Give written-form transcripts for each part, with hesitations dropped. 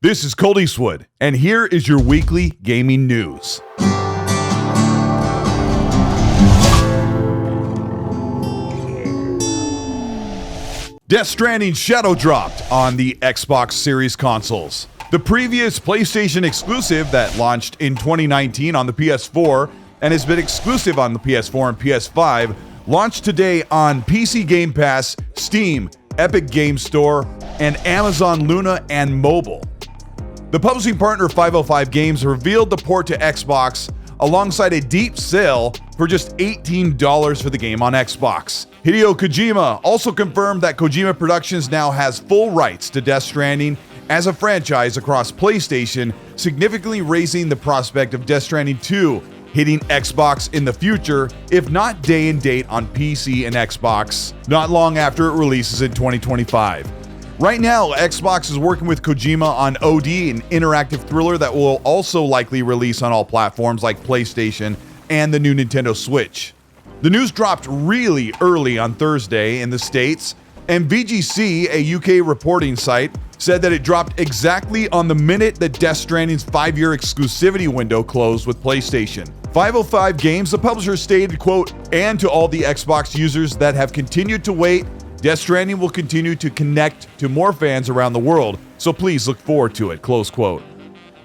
This is Colteastwood, and here is your weekly gaming news. Death Stranding shadow dropped on the Xbox Series consoles. The previous PlayStation exclusive that launched in 2019 on the PS4 and has been exclusive on the PS4 and PS5 launched today on PC Game Pass, Steam, Epic Game Store, and Amazon Luna and mobile. The publishing partner 505 Games revealed the port to Xbox alongside a deep sale for just $18 for the game on Xbox. Hideo Kojima also confirmed that Kojima Productions now has full rights to Death Stranding as a franchise across PlayStation, significantly raising the prospect of Death Stranding 2 hitting Xbox in the future, if not day and date on PC and Xbox, not long after it releases in 2025. Right now, Xbox is working with Kojima on OD, an interactive thriller that will also likely release on all platforms like PlayStation and the new Nintendo Switch. The news dropped really early on Thursday in the States, and VGC, a UK reporting site, said that it dropped exactly on the minute that Death Stranding's 5-year exclusivity window closed with PlayStation. 505 Games, the publisher, stated, quote, "And to all the Xbox users that have continued to wait, Death Stranding will continue to connect to more fans around the world, so please look forward to it," close quote.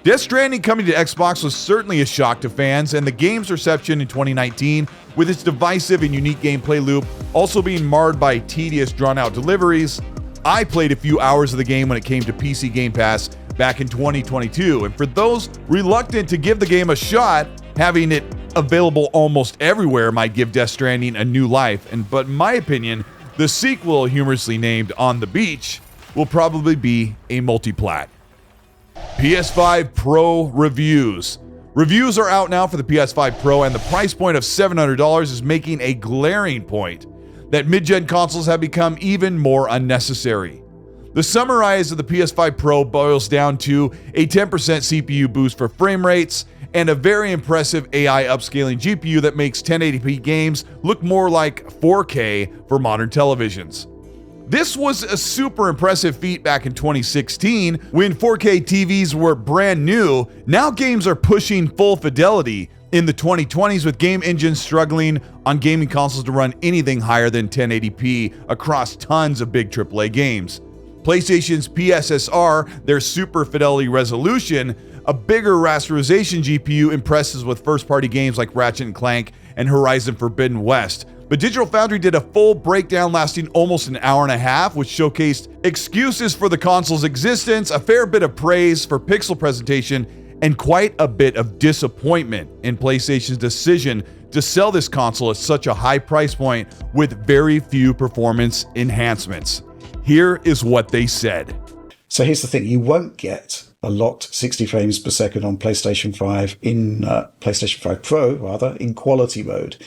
Death Stranding coming to Xbox was certainly a shock to fans, and the game's reception in 2019, with its divisive and unique gameplay loop also being marred by tedious, drawn-out deliveries. I played a few hours of the game when it came to PC Game Pass back in 2022, and for those reluctant to give the game a shot, having it available almost everywhere might give Death Stranding a new life, but in my opinion, the sequel, humorously named On the Beach, will probably be a multiplat. PS5 Pro reviews. Reviews are out now for the PS5 Pro, and the price point of $700 is making a glaring point that mid-gen consoles have become even more unnecessary. The summarize of the PS5 Pro boils down to a 10% CPU boost for frame rates and a very impressive AI upscaling GPU that makes 1080p games look more like 4K for modern televisions. This was a super impressive feat back in 2016 when 4K TVs were brand new. Now games are pushing full fidelity in the 2020s, with game engines struggling on gaming consoles to run anything higher than 1080p across tons of big AAA games. PlayStation's PSSR, their super fidelity resolution, a bigger rasterization GPU, impresses with first-party games like Ratchet & Clank and Horizon Forbidden West. But Digital Foundry did a full breakdown lasting almost an hour and a half, which showcased excuses for the console's existence, a fair bit of praise for pixel presentation, and quite a bit of disappointment in PlayStation's decision to sell this console at such a high price point with very few performance enhancements. Here is what they said. So here's the thing, you won't get a locked 60 frames per second on PlayStation 5 in PlayStation 5 Pro, rather, in quality mode.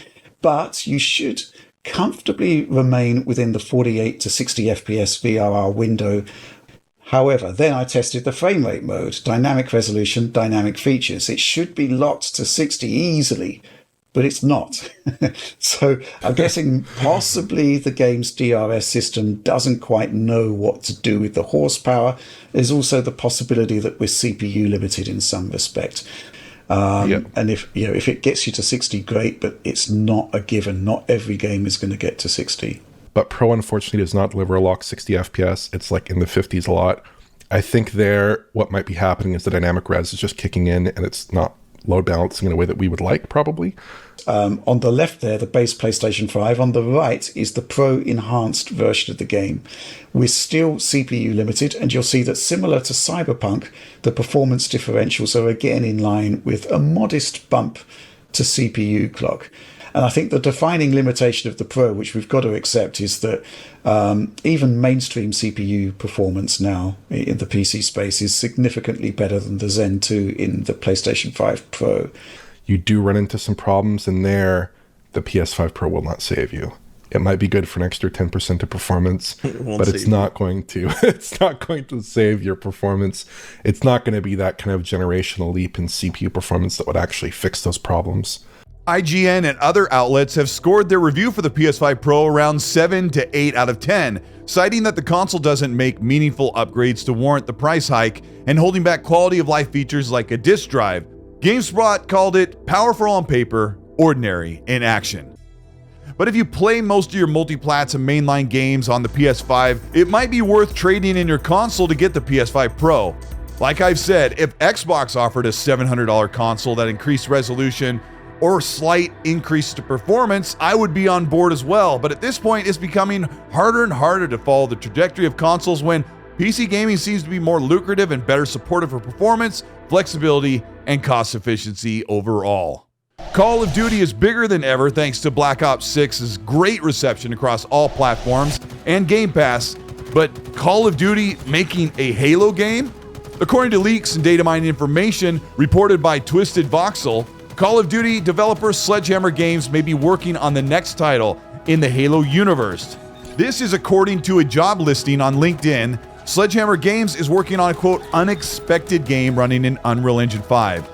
But you should comfortably remain within the 48 to 60 FPS VRR window. However, then I tested the frame rate mode, dynamic resolution, dynamic features. It should be locked to 60 easily, but it's not. So I'm guessing possibly the game's DRS system doesn't quite know what to do with the horsepower. There's also the possibility that we're CPU limited in some respect. And if it gets you to 60, great, but it's not a given. Not every game is going to get to 60. But Pro unfortunately does not deliver a locked 60 FPS. It's like in the 50s a lot. I think what might be happening is the dynamic res is just kicking in and it's not load balancing in a way that we would like, probably. On the left there, the base PlayStation 5. On the right is the Pro enhanced version of the game. We're still CPU limited, and you'll see that similar to Cyberpunk, the performance differentials are again in line with a modest bump to CPU clock. And I think the defining limitation of the Pro, which we've got to accept, is that even mainstream CPU performance now in the PC space is significantly better than the Zen 2 in the PlayStation 5 Pro. You do run into some problems in there. The PS5 Pro will not save you. It might be good for an extra 10% of performance, but it's not going to. It's not going to save your performance. It's not going to be that kind of generational leap in CPU performance that would actually fix those problems. IGN and other outlets have scored their review for the PS5 Pro around 7 to 8 out of 10, citing that the console doesn't make meaningful upgrades to warrant the price hike and holding back quality of life features like a disk drive. GameSpot called it powerful on paper, ordinary in action. But if you play most of your multi-plats and mainline games on the PS5, it might be worth trading in your console to get the PS5 Pro. Like I've said, if Xbox offered a $700 console that increased resolution or slight increase to performance, I would be on board as well. But at this point, it's becoming harder and harder to follow the trajectory of consoles when PC gaming seems to be more lucrative and better supported for performance, flexibility, and cost efficiency overall. Call of Duty is bigger than ever thanks to Black Ops 6's great reception across all platforms and Game Pass, but Call of Duty making a Halo game? According to leaks and data mining information reported by Twisted Voxel, Call of Duty developer Sledgehammer Games may be working on the next title in the Halo universe. This is according to a job listing on LinkedIn. Sledgehammer Games is working on a quote, unexpected game running in Unreal Engine 5.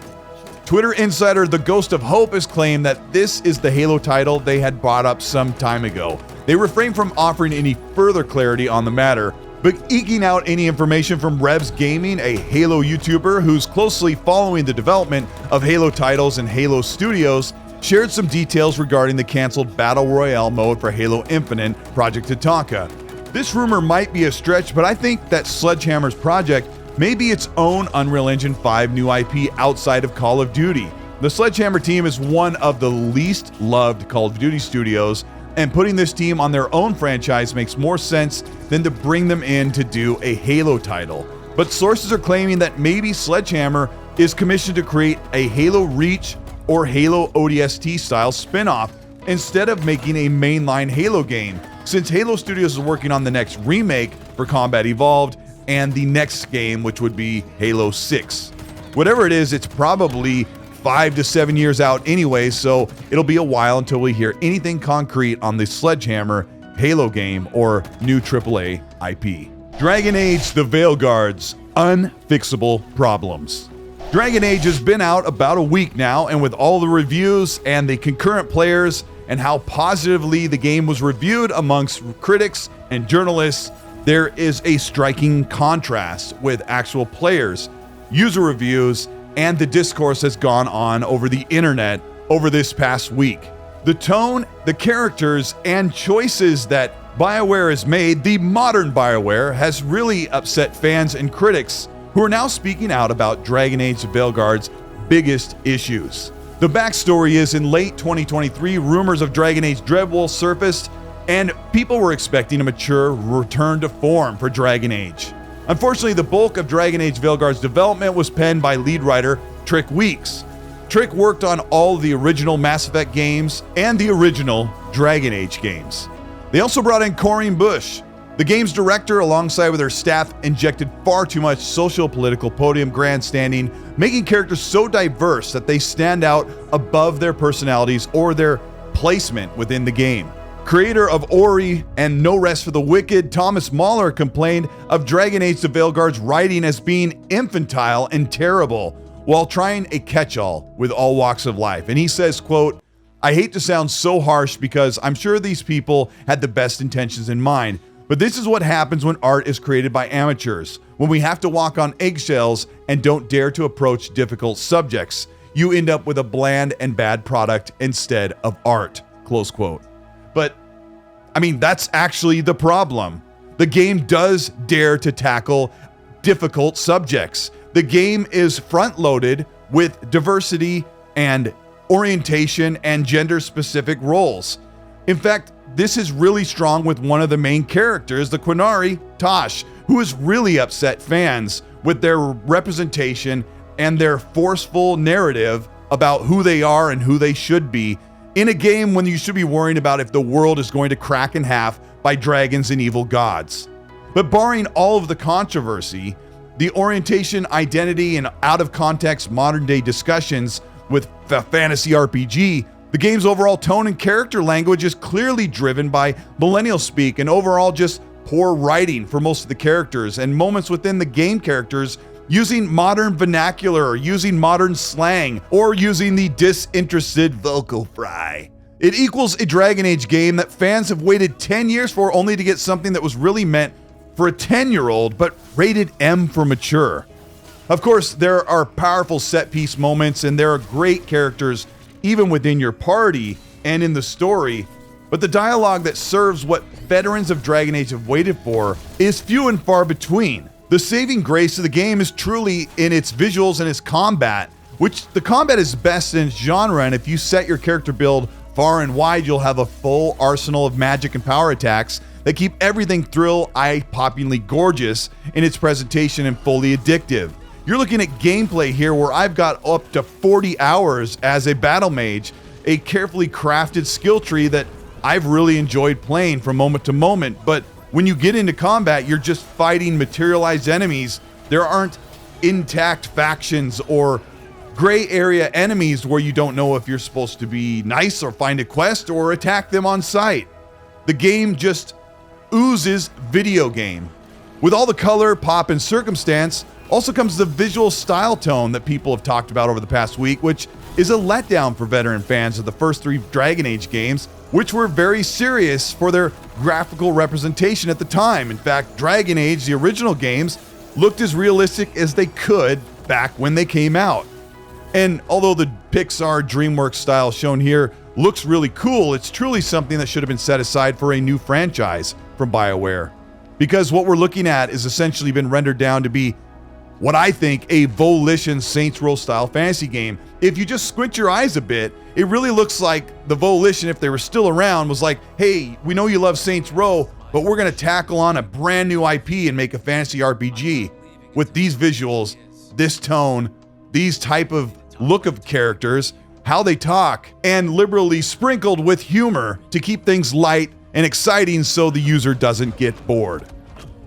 Twitter insider The Ghost of Hope has claimed that this is the Halo title they had brought up some time ago. They refrained from offering any further clarity on the matter, but eking out any information from Revs Gaming, a Halo YouTuber who's closely following the development of Halo titles and Halo Studios, shared some details regarding the canceled Battle Royale mode for Halo Infinite, Project Tatanka. This rumor might be a stretch, but I think that Sledgehammer's project may be its own Unreal Engine 5 new IP outside of Call of Duty. The Sledgehammer team is one of the least loved Call of Duty studios, and putting this team on their own franchise makes more sense than to bring them in to do a Halo title. But sources are claiming that maybe Sledgehammer is commissioned to create a Halo Reach or Halo ODST style spin-off instead of making a mainline Halo game, since Halo Studios is working on the next remake for Combat Evolved and the next game, which would be Halo 6. Whatever it is, it's probably 5 to 7 years out anyway, so it'll be a while until we hear anything concrete on the Sledgehammer Halo game or new AAA IP. Dragon Age: The Veilguard's unfixable problems. Dragon Age has been out about a week now, and with all the reviews and the concurrent players and how positively the game was reviewed amongst critics and journalists, there is a striking contrast with actual players, user reviews, and the discourse has gone on over the internet over this past week. The tone, the characters, and choices that BioWare has made, the modern BioWare, has really upset fans and critics who are now speaking out about Dragon Age: The Veilguard's biggest issues. The backstory is in late 2023, rumors of Dragon Age Dreadwolf surfaced, and people were expecting a mature return to form for Dragon Age. Unfortunately, the bulk of Dragon Age Veilguard's development was penned by lead writer Trick Weeks. Trick worked on all the original Mass Effect games and the original Dragon Age games. They also brought in Corinne Bush. The game's director, alongside with her staff, injected far too much social-political podium grandstanding, making characters so diverse that they stand out above their personalities or their placement within the game. Creator of Ori and No Rest for the Wicked, Thomas Mahler complained of Dragon Age: The Veilguard's writing as being infantile and terrible, while trying a catch-all with all walks of life. And he says, quote, "I hate to sound so harsh because I'm sure these people had the best intentions in mind, but this is what happens when art is created by amateurs, when we have to walk on eggshells and don't dare to approach difficult subjects. You end up with a bland and bad product instead of art," close quote. But, I mean, that's actually the problem. The game does dare to tackle difficult subjects. The game is front-loaded with diversity and orientation and gender-specific roles. In fact, this is really strong with one of the main characters, the Quinari, Tosh, who has really upset fans with their representation and their forceful narrative about who they are and who they should be in a game when you should be worrying about if the world is going to crack in half by dragons and evil gods. But barring all of the controversy, the orientation, identity, and out-of-context modern-day discussions with the fantasy RPG, the game's overall tone and character language is clearly driven by millennial speak and overall just poor writing for most of the characters, and moments within the game characters using modern vernacular, or using modern slang, or using the disinterested vocal fry. It equals a Dragon Age game that fans have waited 10 years for, only to get something that was really meant for a 10-year-old, but rated M for mature. Of course, there are powerful set-piece moments, and there are great characters even within your party and in the story, but the dialogue that serves what veterans of Dragon Age have waited for is few and far between. The saving grace of the game is truly in its visuals and its combat, which the combat is best in its genre, and if you set your character build far and wide, you'll have a full arsenal of magic and power attacks that keep everything thrill, eye-poppingly gorgeous in its presentation and fully addictive. You're looking at gameplay here where I've got up to 40 hours as a battle mage, a carefully crafted skill tree that I've really enjoyed playing from moment to moment. But when you get into combat, you're just fighting materialized enemies. There aren't intact factions or gray area enemies where you don't know if you're supposed to be nice or find a quest or attack them on sight. The game just oozes video game. With all the color, pop, and circumstance, also comes the visual style tone that people have talked about over the past week, which is a letdown for veteran fans of the first 3 Dragon Age games, which were very serious for their graphical representation at the time. In fact, Dragon Age, the original games, looked as realistic as they could back when they came out. And although the Pixar DreamWorks style shown here looks really cool, it's truly something that should have been set aside for a new franchise from BioWare. Because what we're looking at is essentially been rendered down to be what I think a Volition Saints Row style fantasy game. If you just squint your eyes a bit, it really looks like the Volition, if they were still around, was like, hey, we know you love Saints Row, but we're gonna tackle on a brand new IP and make a fantasy RPG with these visuals, this tone, these type of look of characters, how they talk, and liberally sprinkled with humor to keep things light and exciting so the user doesn't get bored.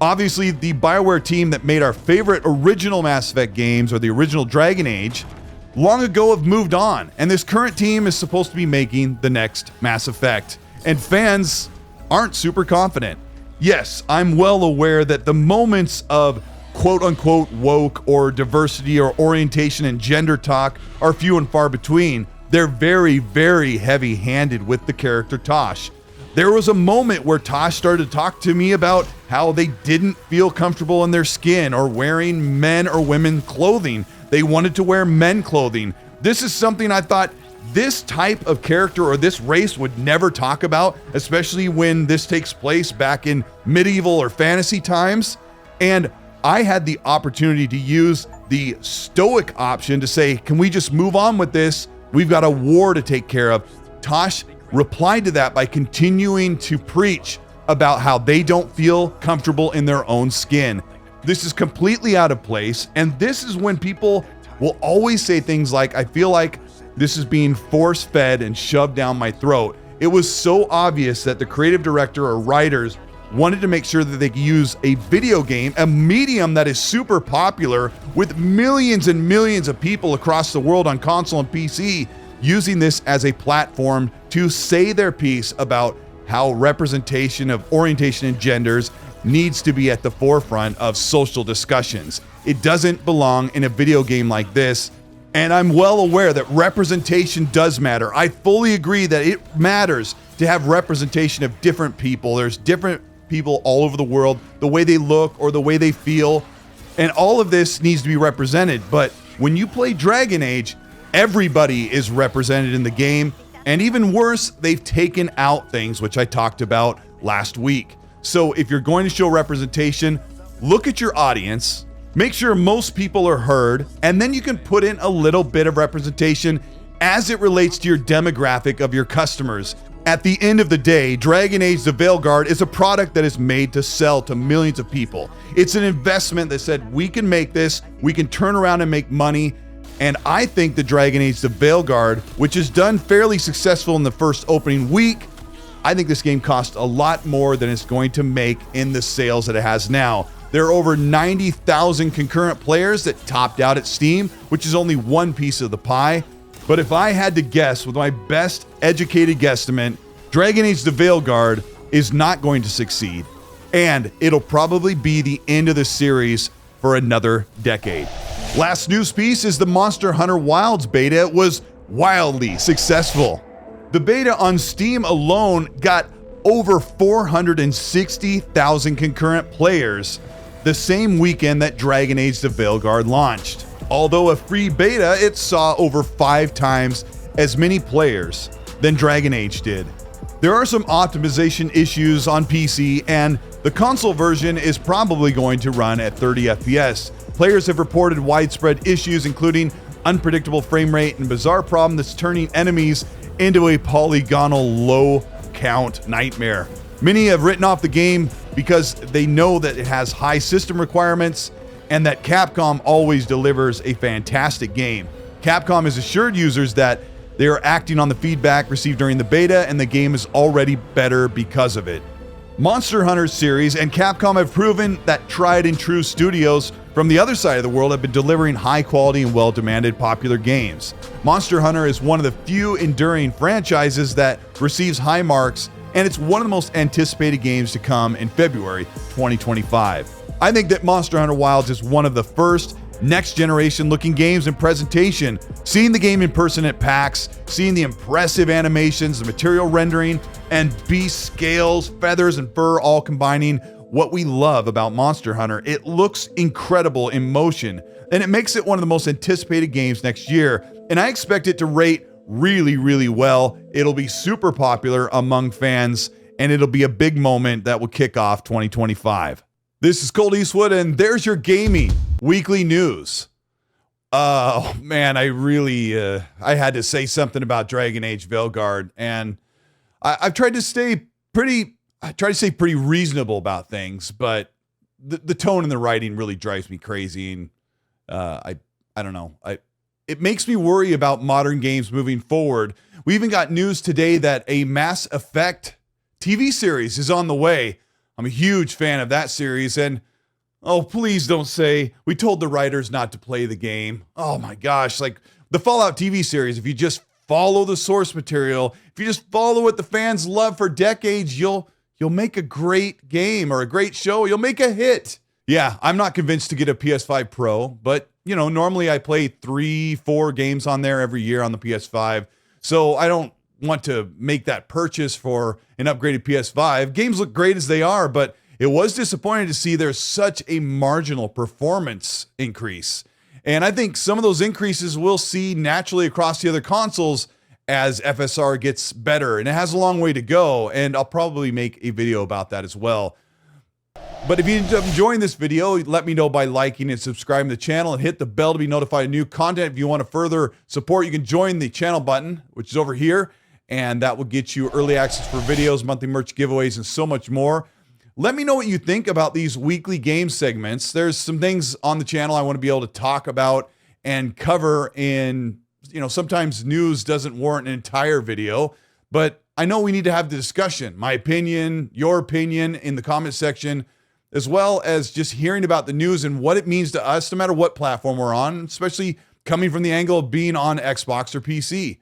Obviously, the BioWare team that made our favorite original Mass Effect games, or the original Dragon Age, long ago have moved on, and this current team is supposed to be making the next Mass Effect, and fans aren't super confident. Yes, I'm well aware that the moments of quote-unquote woke or diversity or orientation and gender talk are few and far between. They're very, very heavy-handed with the character Tosh. There was a moment where Tosh started to talk to me about how they didn't feel comfortable in their skin or wearing men or women clothing. They wanted to wear men clothing. This is something I thought this type of character or this race would never talk about, especially when this takes place back in medieval or fantasy times. And I had the opportunity to use the stoic option to say, can we just move on with this? We've got a war to take care of. Tosh replied to that by continuing to preach about how they don't feel comfortable in their own skin. This is completely out of place, and this is when people will always say things like, I feel like this is being force-fed and shoved down my throat. It was so obvious that the creative director or writers wanted to make sure that they could use a video game, a medium that is super popular with millions and millions of people across the world on console and PC, using this as a platform to say their piece about how representation of orientation and genders needs to be at the forefront of social discussions. It doesn't belong in a video game like this, and I'm well aware that representation does matter. I fully agree that it matters to have representation of different people. There's different people all over the world, the way they look or the way they feel, and all of this needs to be represented. But when you play Dragon Age, everybody is represented in the game, and even worse, they've taken out things which I talked about last week. So if you're going to show representation, look at your audience, make sure most people are heard, and then you can put in a little bit of representation as it relates to your demographic of your customers. At the end of the day, Dragon Age: The Veilguard is a product that is made to sell to millions of people. It's an investment that said, we can make this, we can turn around and make money. And I think the Dragon Age: The Veilguard, which is done fairly successful in the first opening week, I think this game cost a lot more than it's going to make in the sales that it has now. There are over 90,000 concurrent players that topped out at Steam, which is only one piece of the pie. But if I had to guess with my best educated guesstimate, Dragon Age: The Veilguard is not going to succeed. And it'll probably be the end of the series for another decade. Last news piece is the Monster Hunter Wilds beta was wildly successful. The beta on Steam alone got over 460,000 concurrent players the same weekend that Dragon Age the Veilguard launched. Although a free beta, it saw over 5 times as many players than Dragon Age did. There are some optimization issues on PC, and the console version is probably going to run at 30 FPS. Players have reported widespread issues, including unpredictable frame rate and bizarre problem that's turning enemies into a polygonal low count nightmare. Many have written off the game because they know that it has high system requirements and that Capcom always delivers a fantastic game. Capcom has assured users that they are acting on the feedback received during the beta, and the game is already better because of it. Monster Hunter series and Capcom have proven that tried and true studios from the other side of the world have been delivering high quality and well-demanded popular games. Monster Hunter is one of the few enduring franchises that receives high marks, and it's one of the most anticipated games to come in February 2025. I think that Monster Hunter Wilds is one of the first next generation looking games in presentation. Seeing the game in person at PAX, seeing the impressive animations, the material rendering, and beast scales, feathers, and fur all combining what we love about Monster Hunter. It looks incredible in motion, and it makes it one of the most anticipated games next year, and I expect it to rate really, really well. It'll be super popular among fans, and it'll be a big moment that will kick off 2025. This is Colteastwood, and there's your gaming weekly news. Oh man, I had to say something about Dragon Age Veilguard, and I've tried to stay pretty reasonable about things, but the tone and the writing really drives me crazy, and I don't know. It makes me worry about modern games moving forward. We even got news today that a Mass Effect TV series is on the way. I'm a huge fan of that series, and oh, please don't say we told the writers not to play the game. Oh my gosh, like the Fallout TV series, if you just follow the source material, if you just follow what the fans love for decades, you'll make a great game or a great show. You'll make a hit. Yeah, I'm not convinced to get a PS5 Pro, but you know, normally I play 3-4 games on there every year on the PS5, so I don't want to make that purchase for an upgraded PS5. Games look great as they are, but it was disappointing to see there's such a marginal performance increase. And I think some of those increases we'll see naturally across the other consoles as FSR gets better, and it has a long way to go, and I'll probably make a video about that as well. But if you end up enjoying this video, let me know by liking and subscribing to the channel, and hit the bell to be notified of new content. If you want to further support, you can join the channel button, which is over here, and that will get you early access for videos, monthly merch giveaways, and so much more. Let me know what you think about these weekly game segments. There's some things on the channel I want to be able to talk about and cover in, sometimes news doesn't warrant an entire video, but I know we need to have the discussion, my opinion, your opinion in the comment section, as well as just hearing about the news and what it means to us, no matter what platform we're on, especially coming from the angle of being on Xbox or PC.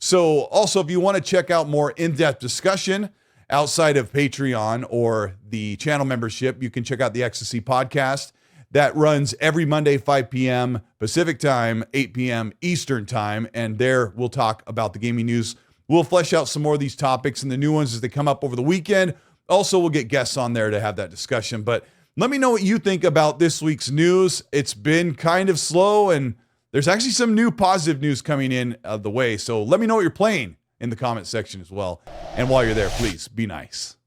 So also, if you want to check out more in-depth discussion outside of Patreon or the channel membership, you can check out the Ecstasy podcast that runs every Monday, 5 p.m. Pacific time, 8 p.m. Eastern time. And there we'll talk about the gaming news. We'll flesh out some more of these topics and the new ones as they come up over the weekend. Also, we'll get guests on there to have that discussion. But let me know what you think about this week's news. It's been kind of slow, and there's actually some new positive news coming in the way. So let me know what you're playing in the comment section as well. And while you're there, please be nice.